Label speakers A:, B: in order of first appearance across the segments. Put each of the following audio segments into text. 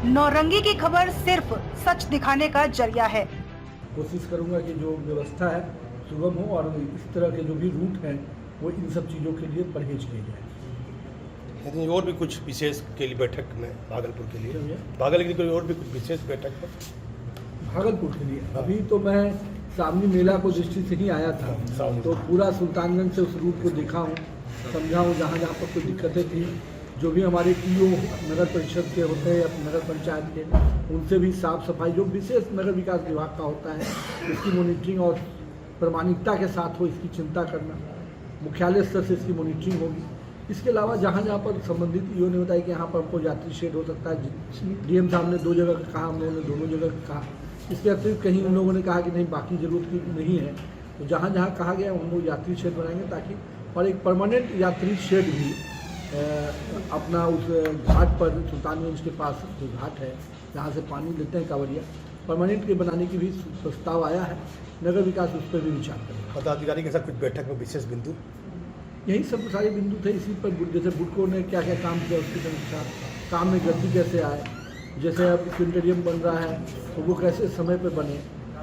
A: नौरंगी की खबर सिर्फ सच दिखाने का जरिया है।
B: कोशिश करूंगा कि जो व्यवस्था है सुगम हो और इस तरह के जो भी रूट हैं वो इन सब चीज़ों के लिए परहेज किए जाए।
C: लेकिन और भी कुछ विशेष के लिए बैठक में भागलपुर के लिए
B: भैया?
C: भागलपुर के लिए और भी कुछ विशेष बैठक पर
B: भागलपुर के लिए अभी तो मैं सावनी मेला को दृष्टि से ही आया था, तो पूरा सुल्तानगंज से उस रूट को देखा हूँ, समझा हूँ। जहाँ जहाँ पर कोई दिक्कतें थी, जो भी हमारे टीओ नगर परिषद के होते हैं या नगर पंचायत के, उनसे भी साफ सफाई जो विशेष नगर विकास विभाग का होता है इसकी मॉनिटरिंग और प्रामाणिकता के साथ हो, इसकी चिंता करना। मुख्यालय स्तर से इसकी मॉनिटरिंग होगी। इसके अलावा जहाँ जहाँ पर संबंधित ईओ ने बताया कि यहाँ पर हमको यात्री शेड हो सकता है, डीएम साहब ने 2 जगह कहा, हम लोगों ने दोनों जगह कहा। इसके अतिरिक्त कहीं उन लोगों ने कहा कि नहीं बाकी जरूरत की नहीं है, तो जहाँ जहाँ कहा गया हम लोग यात्री शेड बनाएंगे ताकि और एक परमानेंट यात्री शेड भी अपना उस घाट पर सुल्तानगंज के पास जो घाट है जहाँ से पानी लेते हैं कांवरिया, परमानेंट के बनाने की भी प्रस्ताव आया है। नगर विकास उस पर भी विचार करेगा।
C: पदाधिकारी के साथ कुछ बैठक में विशेष बिंदु
B: यही सब सारे बिंदु थे। इसी पर जैसे बुडको ने क्या क्या काम किया, उसकी समीक्षा, काम में गति कैसे आए, जैसे अब प्लानिटेरियम बन रहा है तो वो कैसे समय पे बने,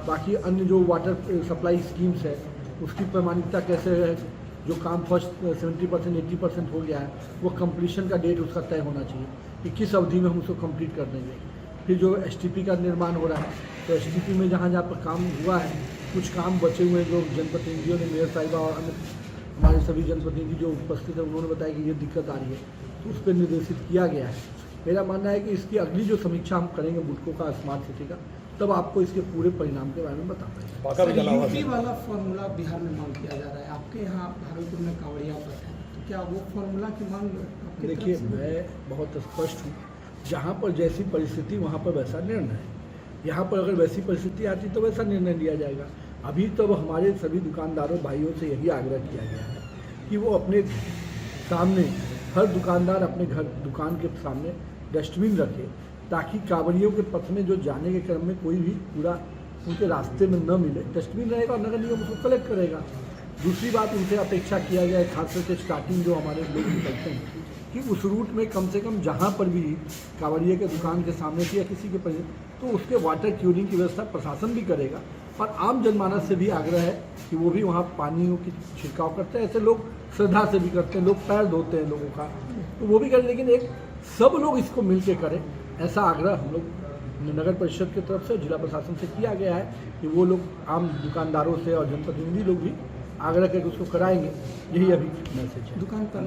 B: बाकी अन्य जो वाटर सप्लाई स्कीम्स है उसकी प्रामाणिकता कैसे है, जो काम फर्स्ट 70% 80% हो गया है वो कंप्लीशन का डेट उसका तय होना चाहिए कि किस अवधि में हम उसको कंप्लीट कर देंगे। फिर जो एसटीपी का निर्माण हो रहा है तो एसटीपी में जहाँ जहाँ पर काम हुआ है, कुछ काम बचे हुए हैं जो जनप्रतिनिधियों ने, मेयर साहिबा और अन्य हमारे सभी जनप्रतिनिधि जो उपस्थित हैं उन्होंने बताया कि ये दिक्कत आ रही है, तो उस पर निर्देशित किया गया है। मेरा मानना है कि इसकी अगली जो समीक्षा हम करेंगे बुडको का स्मार्ट सिटी का, तब आपको इसके पूरे परिणाम के बारे में बता पाएंगे।
D: यूपी वाला फॉर्मूला बिहार में मांग किया जा रहा है, आपके यहाँ भागलपुर में कांवड़िया पर है, तो क्या वो फॉर्मूला की मांग आपकी तरफ
B: देखिए,
D: से?
B: मैं बहुत स्पष्ट हूँ, जहाँ पर जैसी परिस्थिति वहाँ पर वैसा निर्णय है। यहाँ पर अगर वैसी परिस्थिति आती तो वैसा निर्णय लिया जाएगा। अभी तो हमारे सभी दुकानदारों भाइयों से यही आग्रह किया गया है कि वो अपने सामने, हर दुकानदार अपने घर दुकान के सामने डस्टबिन रखे ताकि कांवड़ियों के पथ में जो जाने के क्रम में कोई भी कूड़ा उनके रास्ते में न मिले। डस्टबिन रहेगा और नगर निगम उसको कलेक्ट करेगा। दूसरी बात, उनसे अपेक्षा किया गया है, खास करके स्टार्टिंग जो हमारे लोग निकलते हैं, कि उस रूट में कम से कम जहाँ पर भी कांवड़िया के दुकान के सामने थी या किसी के पर, तो उसके वाटर क्यूरिंग की व्यवस्था प्रशासन भी करेगा। और आम जनमानस से भी आग्रह है कि वो भी वहाँ पानियों की छिड़काव करते हैं। ऐसे लोग श्रद्धा से भी करते हैं, लोग पैर धोते हैं लोगों का, तो वो भी करें, लेकिन एक सब लोग इसको मिल के करें, ऐसा आग्रह हम लोग नगर परिषद की तरफ से, जिला प्रशासन से किया गया है कि वो लोग आम दुकानदारों से और जनप्रतिनिधि लोग भी आग्रह करके उसको कराएंगे। यही अभी मैसेज है।
D: दुकान पर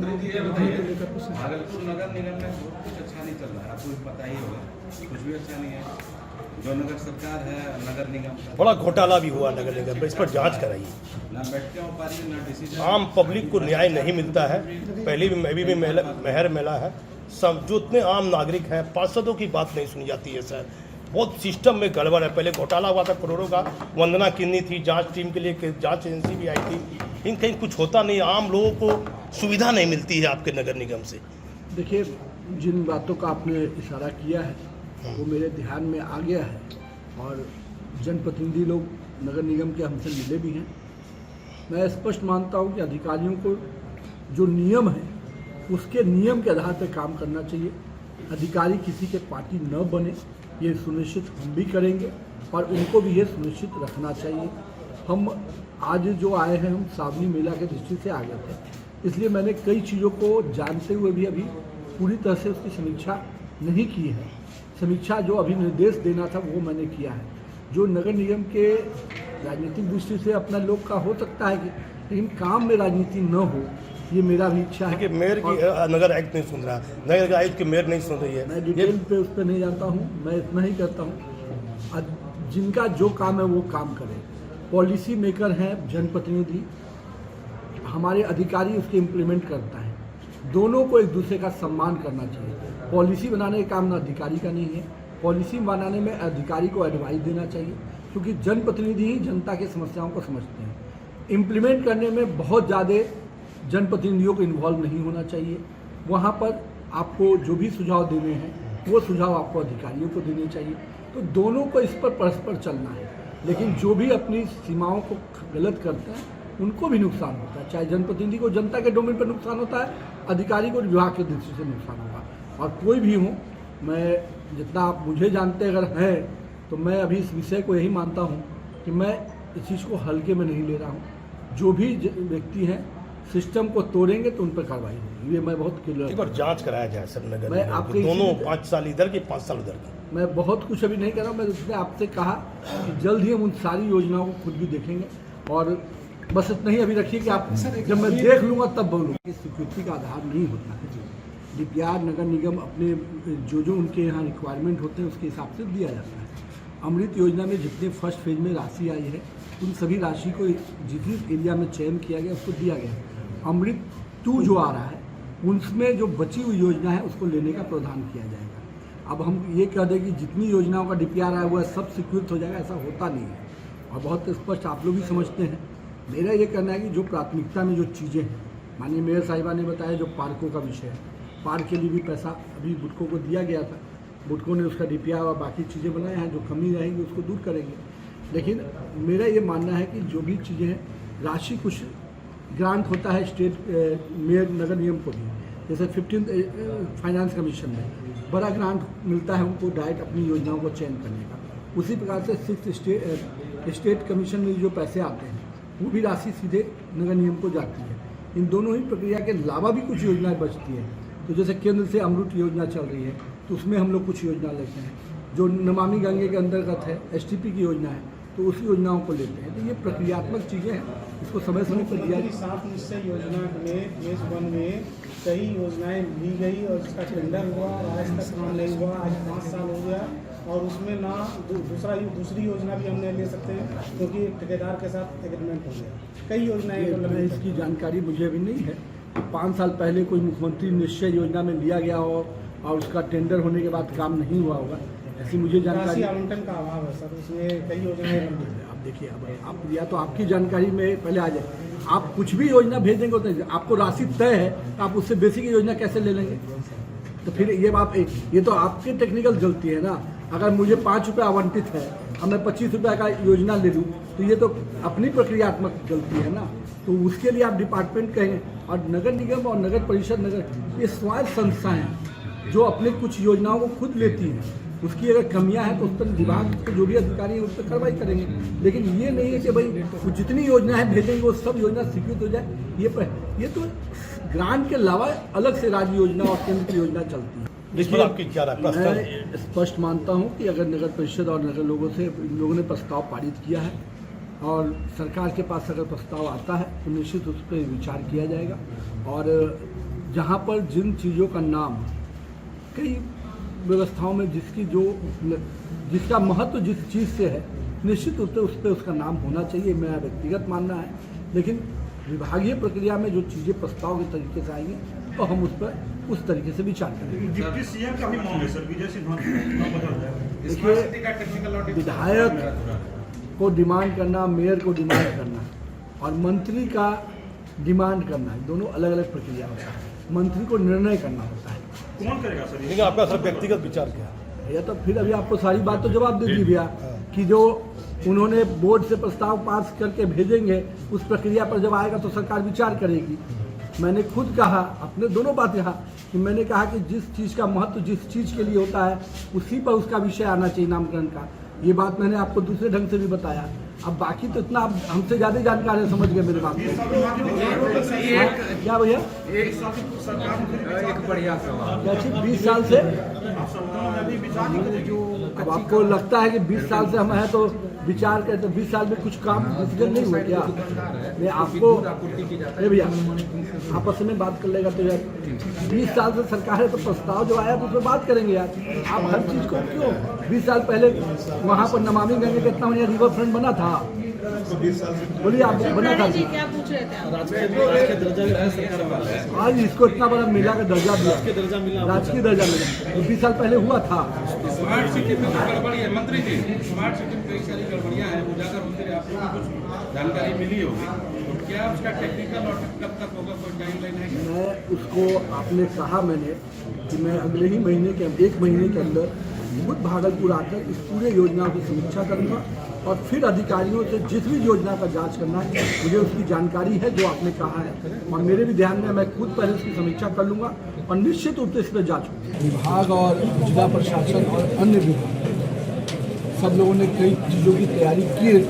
E: भागलपुर नगर निगम में कुछ अच्छा नहीं चल रहा है, आपको पता ही होगा, कुछ भी अच्छा नहीं है। जो नगर सरकार है, नगर निगम का
C: बड़ा घोटाला भी हुआ नगर निगम में, इस पर जांच कराइए।
E: ना बैठते हो पा रही है, ना डिसीजन।
C: आम पब्लिक को न्याय नहीं मिलता है। पहले भी अभी भी मेहर मेला है, सब जो इतने आम नागरिक हैं, पार्षदों की बात नहीं सुनी जाती है सर। बहुत सिस्टम में गड़बड़ है। पहले घोटाला हुआ था करोड़ों का, वंदना किन्नी थी, जांच टीम के लिए जांच एजेंसी भी आई थी। इन कहीं कुछ होता नहीं, आम लोगों को सुविधा नहीं मिलती है आपके नगर निगम से।
B: देखिए, जिन बातों का आपने इशारा किया है वो मेरे ध्यान में आ गया है और जनप्रतिनिधि लोग नगर निगम के हमसे मिले भी हैं। मैं स्पष्ट मानता हूं कि अधिकारियों को जो नियम है उसके नियम के आधार पर काम करना चाहिए। अधिकारी किसी के पार्टी न बने, ये सुनिश्चित हम भी करेंगे और उनको भी ये सुनिश्चित रखना चाहिए। हम आज जो आए हैं, हम सावनी मेला के दृष्टि से आ गए थे, इसलिए मैंने कई चीज़ों को जानते हुए भी अभी पूरी तरह से उसकी समीक्षा नहीं की है। समीक्षा जो अभी निर्देश देना था वो मैंने किया है। जो नगर निगम के राजनीतिक दृष्टि से अपना लोग का हो सकता है कि, लेकिन काम में राजनीति न हो, ये मेरा भी इच्छा है।
C: देखिए, मेयर की नगर आयुक्त नहीं सुन रहा, नगर आयुक्त की मेयर नहीं सुन रही है।
B: मैं डिटेल पे उस पर नहीं जानता हूँ, मैं इतना ही कहता हूँ जिनका जो काम है वो काम करें। पॉलिसी मेकर हैं जनप्रतिनिधि, हमारे अधिकारी उसके इम्प्लीमेंट करता है। दोनों को एक दूसरे का सम्मान करना चाहिए। पॉलिसी बनाने का काम ना अधिकारी का नहीं है, पॉलिसी बनाने में अधिकारी को एडवाइस देना चाहिए, क्योंकि जनप्रतिनिधि ही जनता की समस्याओं को समझते हैं। इम्प्लीमेंट करने में बहुत ज़्यादा जनप्रतिनिधियों को इन्वॉल्व नहीं होना चाहिए। वहाँ पर आपको जो भी सुझाव देने हैं वो सुझाव आपको अधिकारियों को देने चाहिए। तो दोनों को इस पर परस्पर चलना है, लेकिन जो भी अपनी सीमाओं को गलत करते हैं उनको भी नुकसान होता है। चाहे जनप्रतिनिधि को जनता के डोमेन पर नुकसान होता है, अधिकारी को विभाग के दृष्टि से नुकसान होगा। और कोई भी हो, मैं जितना आप मुझे जानते अगर हैं तो मैं अभी इस विषय को यही मानता हूँ कि मैं इस चीज़ को हल्के में नहीं ले रहा हूँ। जो भी व्यक्ति हैं सिस्टम को तोड़ेंगे तो उन पर कार्रवाई होगी, ये मैं बहुत क्लियर।
C: एक बार जांच कराया जाए सर नगर
B: मैं
C: निगम
B: आपके
C: की, दोनों 5 साल इधर की 5 साल उधर की।
B: मैं बहुत कुछ अभी नहीं कर रहा हूँ। मैं उसने आपसे कहा कि जल्द ही हम उन सारी योजनाओं को खुद भी देखेंगे और बस इतना ही अभी रखिए कि आप जब मैं देख लूँगा तब बोलूँगा। स्वीकृति का आधार नहीं होता है। डीपीआर नगर निगम अपने जो उनके यहाँ रिक्वायरमेंट होते हैं उसके हिसाब से दिया जाता है। अमृत योजना में जितने फर्स्ट फेज में राशि आई है उन सभी राशि को जितनी एरिया में चयन किया गया उसको दिया गया। अमृत 2 जो आ रहा है उसमें जो बची हुई योजना है उसको लेने का प्रावधान किया जाएगा। अब हम ये कह दें कि जितनी योजनाओं का डीपीआर आया हुआ है सब स्वीकृत हो जाएगा, ऐसा होता नहीं है और बहुत स्पष्ट आप लोग भी समझते हैं। मेरा ये कहना है कि जो प्राथमिकता में जो चीज़ें हैं, माननीय मेयर साहिबा ने बताया जो पार्कों का विषय है, पार्क के लिए भी पैसा अभी बुडको को दिया गया था। बुडको ने उसका डीपीआर और बाकी चीज़ें बनाए हैं, जो कमी रहेगी उसको दूर करेंगे। लेकिन मेरा ये मानना है कि जो भी चीज़ें हैं राशि कुछ ग्रांट होता है स्टेट मेयर नगर निगम को भी, जैसे 15th फाइनेंस कमीशन में बड़ा ग्रांट मिलता है उनको डायरेक्ट अपनी योजनाओं को चयन करने का। उसी प्रकार से 6th स्टेट कमीशन में जो पैसे आते हैं वो भी राशि सीधे नगर निगम को जाती है। इन दोनों ही प्रक्रिया के अलावा भी कुछ योजनाएं बचती हैं। तो जैसे केंद्र से अमृत योजना चल रही है तो उसमें हम लोग कुछ योजना लेते हैं, जो नमामि गंगे के अंतर्गत है STP की योजना है तो उस योजनाओं को लेते हैं। तो ये प्रक्रियात्मक चीज़ें हैं, इसको समय समय पर दिया।
F: 7 निश्चय योजना में फेज 1 में कई योजनाएं ली गई और उसका टेंडर हुआ और आज तक काम नहीं हुआ। आज 5 साल हो गया और उसमें ना दूसरी योजना भी हम नहीं ले सकते क्योंकि ठेकेदार के साथ एग्रीमेंट हो गया। कई योजनाएं
B: इसकी जानकारी मुझे अभी नहीं है। 5 साल पहले कोई मुख्यमंत्री निश्चय योजना में लिया गया हो और उसका टेंडर होने के बाद काम नहीं हुआ होगा, ऐसी मुझे जानकारी।
F: आवंटन का अभाव है सर, उसमें कई योजनाएं।
B: आप देखिए, अब आप या तो आपकी जानकारी में पहले आ जाए। आप कुछ भी योजना भेज देंगे तो आपको राशि तय है तो आप उससे बेसिक योजना कैसे ले लेंगे? तो फिर ये तो आपकी टेक्निकल गलती है ना। अगर मुझे 5 रुपये आवंटित है और मैं 25 रुपये का योजना ले लूँ तो ये तो अपनी प्रक्रियात्मक गलती है ना। तो उसके लिए आप डिपार्टमेंट कहेंगे। और नगर निगम और नगर परिषद ये स्वायत्त संस्थाएं हैं जो अपने कुछ योजनाओं को खुद लेती हैं। उसकी अगर कमियां हैं तो उस पर विभाग के जो भी अधिकारी हैं उस पर कार्रवाई करेंगे। लेकिन ये नहीं है कि भाई जितनी योजनाएं भेजेंगे वो सब योजना स्वीकृत हो जाए। ये तो ग्रांट के अलावा अलग से राज्य योजना और केंद्र की योजना चलती है।
C: देखिए आपकी क्या राय?
B: मैं स्पष्ट मानता हूं कि अगर नगर परिषद और नगर लोगों ने प्रस्ताव पारित किया है और सरकार के पास अगर प्रस्ताव आता है तो निश्चित उस पर विचार किया जाएगा। और जहां पर जिन चीज़ों का नाम कई व्यवस्थाओं में जिसका महत्व जिस चीज़ से है निश्चित रूप से उस पर उसका नाम होना चाहिए, मेरा व्यक्तिगत मानना है। लेकिन विभागीय प्रक्रिया में जो चीज़ें प्रस्ताव के तरीके से आएंगी तो हम उस पर उस तरीके से विचार करेंगे।
G: डिप्टी सीएम का भी मांग है सर, विजय सिन्हा।
B: देखिए, विधायक को डिमांड करना, मेयर को डिमांड करना और मंत्री का डिमांड करना, दोनों अलग अलग प्रक्रिया होता है। मंत्री को निर्णय करना होता है।
G: कौन करेगा सर?
C: लेकिन आपका सर व्यक्तिगत विचार क्या है?
B: भैया तो फिर अभी आपको सारी बात तो जवाब दे दी भैया कि जो उन्होंने बोर्ड से प्रस्ताव पास करके भेजेंगे उस प्रक्रिया पर जब आएगा तो सरकार विचार करेगी। मैंने खुद कहा, अपने दोनों बात कहा कि मैंने कहा कि जिस चीज़ का महत्व जिस चीज़ के लिए होता है उसी पर उसका विषय आना चाहिए नामकरण का। ये बात मैंने आपको दूसरे ढंग से भी बताया। अब बाकी तो इतना आप हमसे ज़्यादा जानकार है, समझ गए मेरे बात को। क्या भैया?
D: एक बढ़िया सवाल।
B: 20 साल से अब आपको लगता है कि 20 साल से हम हैं तो विचार करते, 20 साल में कुछ काम डिसीजन नहीं हुआ क्या? मैं आपको भैया आपस में बात कर लेगा तो यार 20 साल से सरकार है तो प्रस्ताव जो आया तो उसमें बात करेंगे यार। आप हर चीज़ को क्यों 20 साल पहले वहाँ पर नमामि गंगे कितना बढ़िया रिवर फ्रंट बना था, बोलिए आप बना था।
H: क्या पूछ रहे थे आप?
B: आज इसको इतना बड़ा मेला का दर्जा दिया, राजकीय दर्जा मिला, 20 साल पहले हुआ था।
E: स्मार्ट सिटी में गड़बड़ी है मंत्री जी, स्मार्ट सिटी में कई सारी गड़बड़ियाँ हैं, वो जाकर उनसे आपको भी कुछ जानकारी मिली होगी। तो क्या उसका टेक्निकल और कब तक होगा, कोई टाइमलाइन है?
B: मैं उसको आपने कहा मैंने कि मैं अगले ही महीने के 1 महीने के अंदर खुद भागलपुर आकर इस पूरे योजना की समीक्षा करूँगा और फिर अधिकारियों से जिस भी योजना का जांच करना है मुझे उसकी जानकारी है जो आपने कहा है, और मेरे भी ध्यान में, मैं खुद पहले उसकी समीक्षा कर लूँगा और निश्चित रूप से इस पर जाँच होगी। विभाग और जिला प्रशासन और अन्य विभाग सब लोगों ने कई चीज़ों की तैयारी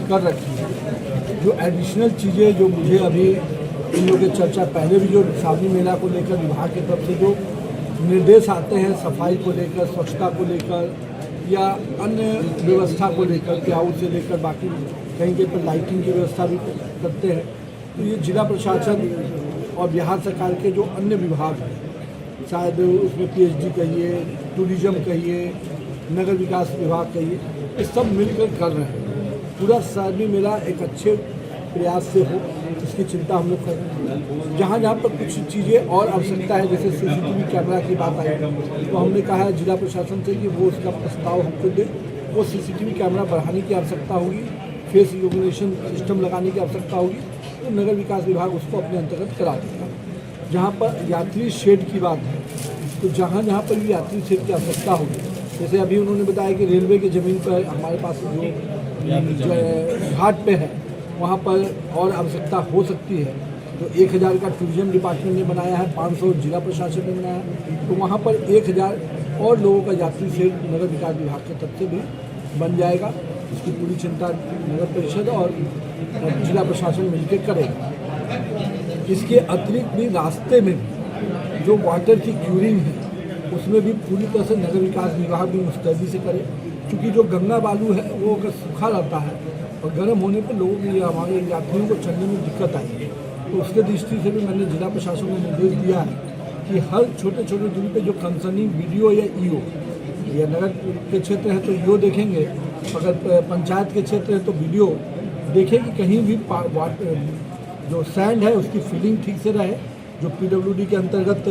B: कर रखी है। जो एडिशनल चीज़ें जो मुझे अभी इन लोगों की चर्चा, पहले भी जो श्रावणी मेला को लेकर विभाग की तरफ से जो निर्देश आते हैं सफाई को लेकर, स्वच्छता को लेकर या अन्य व्यवस्था को लेकर, क्लाउड से लेकर बाकी कहीं कहीं पर लाइटिंग की व्यवस्था भी करते हैं, तो ये जिला प्रशासन और बिहार सरकार के जो अन्य विभाग हैं, शायद उसमें पीएचडी कहिए, टूरिज्म कहिए, नगर विकास विभाग कहिए, ये सब मिलकर कर रहे हैं। पूरा श्रावणी मेला एक अच्छे प्रयास से हो, इसकी चिंता हम लोग कर रहे हैं। जहाँ जहाँ पर कुछ चीज़ें और आवश्यकता है, जैसे सीसीटीवी कैमरा की बात आई, तो हमने कहा है जिला प्रशासन से कि वो उसका प्रस्ताव हमको दे। वो सीसीटीवी कैमरा बढ़ाने की आवश्यकता होगी, फेस रिकॉग्निशन सिस्टम लगाने की आवश्यकता होगी, तो नगर विकास विभाग उसको अपने अंतर्गत करा देगा। जहाँ पर यात्री शेड की बात है, तो जहाँ जहाँ पर भी यात्री शेड की आवश्यकता होगी, जैसे अभी उन्होंने बताया कि रेलवे की ज़मीन पर हमारे पास जो घाट पे है वहाँ पर और आवश्यकता हो सकती है, तो 1000 का टूरिज्म डिपार्टमेंट ने बनाया है, 500 जिला प्रशासन ने बनाया है, तो वहाँ पर 1000 और लोगों का यात्री शेड नगर विकास विभाग की तरफ से भी बन जाएगा। इसकी पूरी चिंता नगर परिषद और जिला प्रशासन मिलकर करेगा। इसके अतिरिक्त भी रास्ते में भी जो वाटर की क्यूरिंग है उसमें भी पूरी तरह से नगर विकास विभाग भी मुस्तैदी से करे, क्योंकि जो गंगा बालू है वो अगर सूखा रहता है और गर्म होने पर लोगों की, हमारे यात्रियों को चलने में दिक्कत आएगी। तो उसके दृष्टि से भी मैंने जिला प्रशासन को निर्देश दिया है कि हर छोटे छोटे दूरी पे जो कंसर्निंग वीडियो या ईओ, या नगर के क्षेत्र है तो ईओ देखेंगे, अगर पंचायत के क्षेत्र है तो वीडियो देखें कि कहीं भी जो सैंड है उसकी फिलिंग ठीक से रहे, जो पीडब्ल्यूडी के अंतर्गत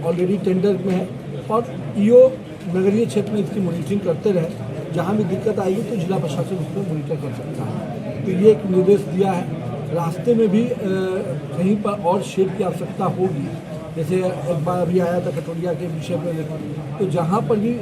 B: ऑलरेडी टेंडर में है, और ईओ नगरीय क्षेत्र में इसकी मॉनिटरिंग करते रहे। जहाँ भी दिक्कत आएगी तो जिला प्रशासन उसको मॉनिटर कर सकता है। तो ये एक निर्देश दिया है। रास्ते में भी कहीं पर और शेड की आवश्यकता होगी, जैसे एक बार अभी आया था कटोरिया के विषय पर, तो जहाँ पर भी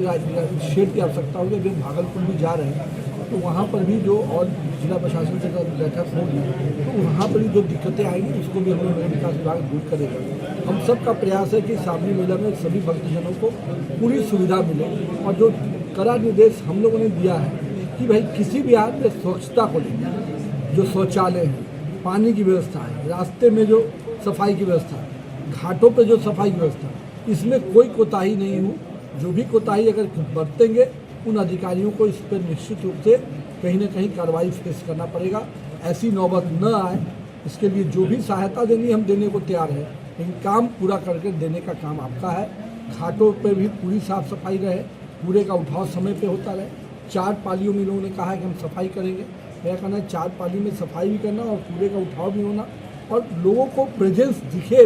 B: शेड की आवश्यकता होगी, अभी भागलपुर भी जा रहे हैं, तो वहाँ पर भी जो और जिला प्रशासन से बैठक होगी तो वहाँ पर भी जो दिक्कतें आएंगी उसको भी हम लोग नगर विकास विभाग दूर करेगा। हम सब का प्रयास है कि श्रावणी मेला में सभी भक्तजनों को पूरी सुविधा मिले, और जो कड़ा निर्देश हम लोगों ने दिया है कि भाई किसी भी हाल में स्वच्छता को लेकर, जो शौचालय है, पानी की व्यवस्था है, रास्ते में जो सफाई की व्यवस्था है, घाटों पर जो सफाई की व्यवस्था है, इसमें कोई कोताही नहीं हो। जो भी कोताही अगर बरतेंगे उन अधिकारियों को इस पर निश्चित रूप से कहीं ना कहीं कार्रवाई फेस करना पड़ेगा। ऐसी नौबत न आए, इसके लिए जो भी सहायता देनी हम देने को तैयार है, लेकिन काम पूरा करके देने का काम आपका है। घाटों पर भी पूरी साफ सफाई रहे, कूड़े का उठाव समय पे होता रहे। 4 पालियों में लोगों ने कहा है कि हम सफाई करेंगे, मेरा कहना है 4 पाली में सफाई भी करना और कूड़े का उठाव भी होना, और लोगों को प्रेजेंस दिखे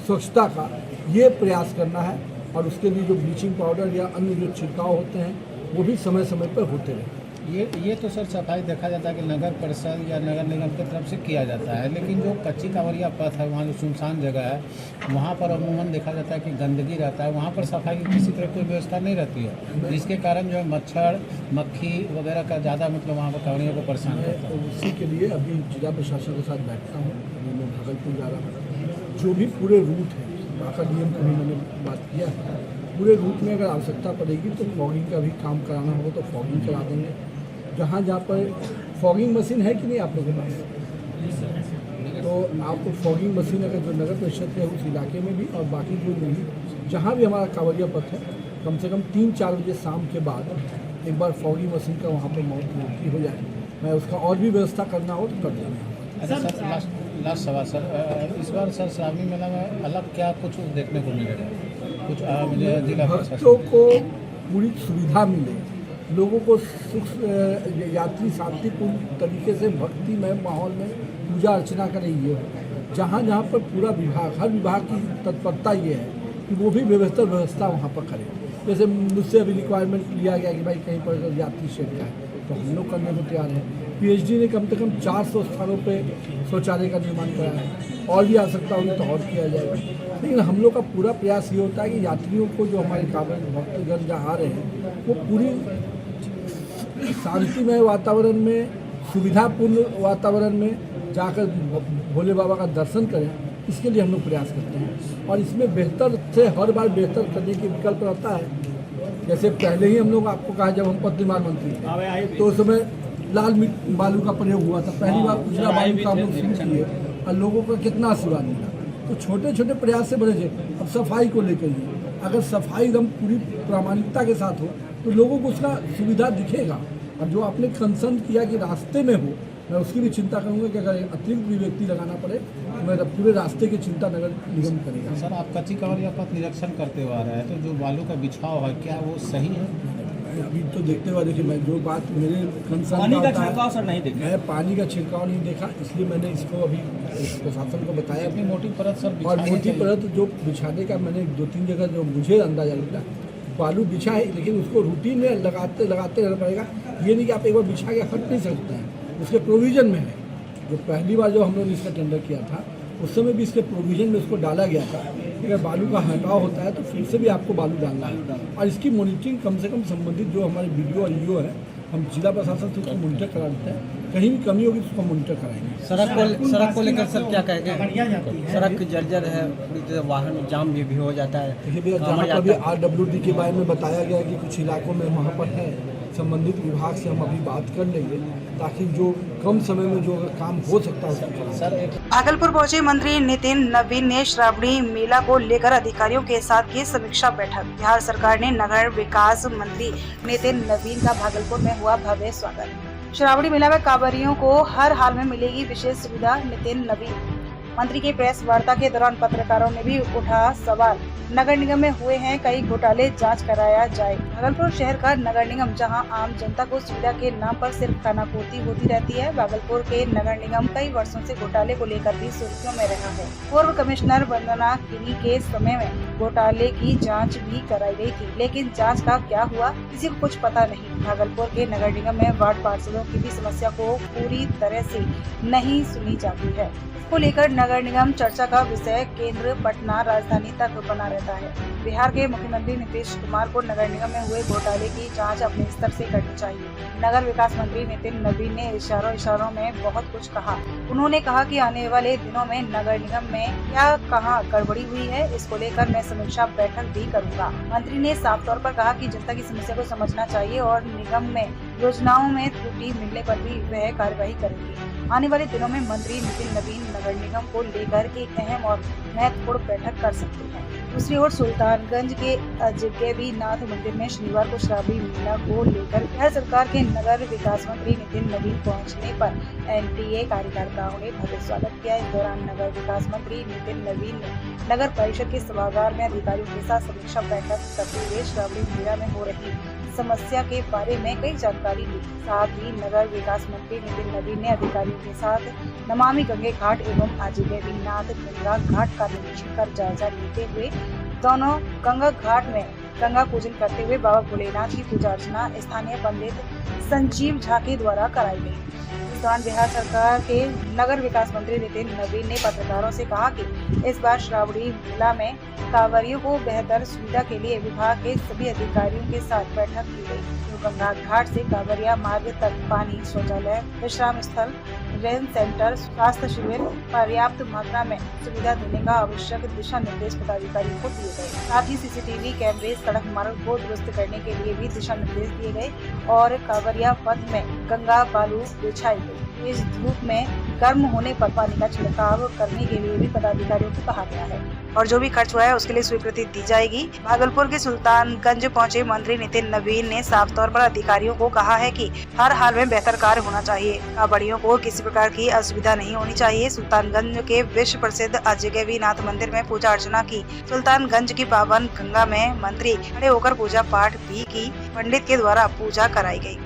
B: स्वच्छता का, ये प्रयास करना है। और उसके लिए जो ब्लीचिंग पाउडर या अन्य जो छिड़काव होते हैं वो भी समय समय पर होते रहे।
H: ये तो सर सफाई देखा जाता है कि नगर परिषद या नगर निगम की तरफ से किया जाता है, लेकिन जो कच्ची कांवरिया पथ है, वहाँ जो सुनसान जगह है, वहाँ पर अमूमन देखा जाता है कि गंदगी रहता है, वहाँ पर सफाई की किसी तरह कोई व्यवस्था नहीं रहती है, जिसके कारण जो है मच्छर मक्खी वगैरह का ज़्यादा मतलब वहाँ पर कांवरियों को परेशान करता है।
B: उसी के लिए अभी जिला प्रशासन के साथ बैठता हूँ, अभी मैं भागलपुर जा रहा हूँ। जो भी पूरे रूट है, बाका डीएम को भी मैंने बात किया है, पूरे रूट में अगर आवश्यकता पड़ेगी तो फॉगिंग का भी काम कराना होगा तो फॉगिंग करा देंगे। जहाँ जहाँ पर फॉगिंग मशीन है कि नहीं आप लोगों के पास, तो आपको फॉगिंग मशीन अगर जो नगर परिषद है उस इलाके में भी और बाकी जो नहीं, जहाँ भी हमारा कांवरिया पथ है, कम से कम 3-4 बजे शाम के बाद एक बार फॉगिंग मशीन का वहाँ पर मौत हो जाए, मैं उसका और भी व्यवस्था करना हो तो कर देंगे।
H: अच्छा सर, लास्ट सवाल सर, इस बार सर श्रावणी मेला में अलग क्या कुछ देखने को मिलेगा? कुछ जिला
B: भक्तों को पूरी सुविधा मिले, लोगों को सुख, यात्री शांतिपूर्ण तरीके से भक्तिमय माहौल में पूजा अर्चना करें। ये जहाँ जहाँ पर पूरा विभाग, हर विभाग की तत्परता ये है कि वो भी व्यवस्था वहाँ पर करे। जैसे मुझसे अभी रिक्वायरमेंट लिया गया कि भाई कहीं पर यात्री शेड का है, तो हम लोग करने को तैयार हैं। पीएचडी ने कम से कम 400 स्थानों पे शौचालय का निर्माण कराया है, और भी आवश्यकता होगी तो और किया जाएगा। लेकिन हम लोग का पूरा प्रयास ये होता है कि यात्रियों को, जो हमारे काबिल भक्तजन जहाँ आ रहे हैं, वो पूरी शांतिमय वातावरण में, सुविधापूर्ण वातावरण में जाकर भोले बाबा का दर्शन करें, इसके लिए हम लोग प्रयास करते हैं। और इसमें बेहतर से हर बार बेहतर करने की विकल्प रहता है। जैसे पहले ही हम लोग आपको कहा, जब हम पद निर्माण मंत्री थे तो उस समय लाल बालू का प्रयोग हुआ था, पहली बार उजला बालू का हम लोग शुरू किए और लोगों का कितना आशीर्वाद मिला। तो छोटे छोटे प्रयास से बड़े थे। अब सफाई को लेकर ही, अगर सफाई एकदम पूरी प्रामाणिकता के साथ हो तो लोगों को उसका सुविधा दिखेगा। और जो आपने कंसर्न किया कि रास्ते में हो, मैं उसकी भी चिंता करूंगा कि अगर अतिरिक्त भी व्यक्ति लगाना पड़े तो मैं पूरे रास्ते की चिंता नगर निगम करेगा।
H: सर, आप कच्ची कांवरिया पथ निरीक्षण करते हुए आ रहे हैं, तो जो बालू का बिछाव है क्या वो सही है?
B: अभी तो देखते हुए देखिए, मैं जो बात मेरे कंसर्न
I: पानी का छिड़काव सर नहीं देखा,
B: मैं पानी का छिड़काव नहीं देखा, इसलिए मैंने इसको अभी प्रशासन को बताया।
H: अपनी मोटी परत सर
B: और मोटी परत जो बिछाने का मैंने 2-3 जगह जो मुझे अंदाजा लगा, बालू बिछा है, लेकिन उसको रूटीन में लगाते रहना पड़ेगा। ये नहीं कि आप एक बार बिछा के हट नहीं सकते हैं, उसके प्रोविज़न में है। जो पहली बार जो हम लोगों ने इसका टेंडर किया था उस समय भी इसके प्रोविज़न में उसको डाला गया था। अगर बालू का हटाव होता है तो फिर से भी आपको बालू डालना है। और इसकी मॉनिटरिंग कम से कम संबंधित जो हमारे BDO और EO है, हम जिला प्रशासन से उसको मॉनिटर करा देते हैं। कहीं भी कमी होगी तो उसको मॉनिटर कराएंगे।
I: सड़क को लेकर सर क्या कहेंगे? सड़क जर्जर है, पूरी तरह वाहन जाम भी हो जाता है।
B: देखिए भैया, जहाँ पर भी RWD के बारे में बताया गया कि कुछ इलाकों में वहाँ पर है, संबंधित विभाग से हम अभी बात कर लेंगे ताकि जो कम समय में जो काम हो सकता है सर।
A: भागलपुर पहुंचे मंत्री नितिन नवीन ने श्रावणी मेला को लेकर अधिकारियों के साथ की समीक्षा बैठक। बिहार सरकार ने नगर विकास मंत्री नितिन नवीन का भागलपुर में हुआ भव्य स्वागत। श्रावणी मेला में कांवरियों को हर हाल में मिलेगी विशेष सुविधा, नितिन नवीन। मंत्री की प्रेस वार्ता के दौरान पत्रकारों ने भी उठा सवाल, नगर निगम में हुए हैं कई घोटाले, जांच कराया जाए। भागलपुर शहर का नगर निगम जहां आम जनता को सुविधा के नाम पर सिर्फ खानापूर्ति होती रहती है, भागलपुर के नगर निगम कई वर्षों से घोटाले को लेकर भी सुर्खियों में रहा है। पूर्व कमिश्नर वंदना किनी के समय में घोटाले की जाँच भी कराई गयी थी, लेकिन जाँच का क्या हुआ किसी को कुछ पता नहीं। भागलपुर के नगर निगम में वार्ड पार्षदों की भी समस्या को पूरी तरह से नहीं सुनी जाती है। को लेकर नगर निगम चर्चा का विषय केंद्र पटना राजधानी तक बना रहता है। बिहार के मुख्यमंत्री नीतीश कुमार को नगर निगम में हुए घोटाले की जांच अपने स्तर से करनी चाहिए। नगर विकास मंत्री नितिन नवीन ने इशारों में बहुत कुछ कहा। उन्होंने कहा कि आने वाले दिनों में नगर निगम में क्या कहाँ गड़बड़ी हुई है, इसको लेकर मैं समीक्षा बैठक भी करूँगा। मंत्री ने साफ तौर पर कहा कि जनता की समस्या को समझना चाहिए और निगम में योजनाओं में त्रुटि मिलने पर भी वह कार्रवाई करेंगे। आने वाले दिनों में मंत्री नितिन नवीन नगर निगम को लेकर एक अहम और महत्वपूर्ण बैठक कर सकते हैं। दूसरी ओर सुल्तानगंज के अजगैबीनाथ मंदिर में शनिवार को श्रावणी मेला को लेकर बिहार सरकार के नगर विकास मंत्री नितिन नवीन पहुंचने पर NTA कार्यकर्ताओं ने भव्य स्वागत किया। इस दौरान नगर विकास मंत्री नितिन नवीन ने नगर परिषद के सभागार में अधिकारियों के साथ समीक्षा बैठक करते हुए श्रावणी मेला में हो रही समस्या के बारे में कई जानकारी ली। साथ ही नगर विकास मंत्री नितिन नवीन ने अधिकारियों के साथ नमामि गंगे घाट एवं अजगैबीनाथ गंगा घाट का निरीक्षण कर जायजा लेते हुए दोनों गंगा घाट में गंगा पूजन करते हुए बाबा भोलेनाथ की पूजा अर्चना स्थानीय पंडित संजीव झा के द्वारा कराई गई। इस दौरान बिहार सरकार के नगर विकास मंत्री नितिन नवीन ने पत्रकारों से कहा कि इस बार श्रावणी मेला में कांवरियों को बेहतर सुविधा के लिए विभाग के सभी अधिकारियों के साथ बैठक की गई। जो गंगा घाट से कांवरिया मार्ग तक पानी, शौचालय, विश्राम स्थल, रेन सेंटर, स्वास्थ्य शिविर पर्याप्त मात्रा में सुविधा देने का आवश्यक दिशा निर्देश पदाधिकारियों को दिए गए। साथ ही CCTV कैमरे, सड़क मार्ग को दुरुस्त करने के लिए भी दिशा निर्देश दिए गए और कांवरिया पथ में गंगा बालू बिछाई गई। इस धूप में गर्म होने पर पानी का छिड़काव करने के लिए भी पदाधिकारियों को कहा गया है और जो भी खर्च हुआ है उसके लिए स्वीकृति दी जाएगी। भागलपुर के सुल्तानगंज पहुंचे मंत्री नितिन नवीन ने साफ तौर पर अधिकारियों को कहा है कि हर हाल में बेहतर कार्य होना चाहिए। कांवड़ियों को किसी प्रकार की असुविधा नहीं होनी चाहिए। सुल्तानगंज के विश्व प्रसिद्ध अजगैबीनाथ मंदिर में पूजा अर्चना की। सुल्तानगंज की पावन गंगा में मंत्री खड़े होकर पूजा पाठ भी की। पंडित के द्वारा पूजा कराई गई।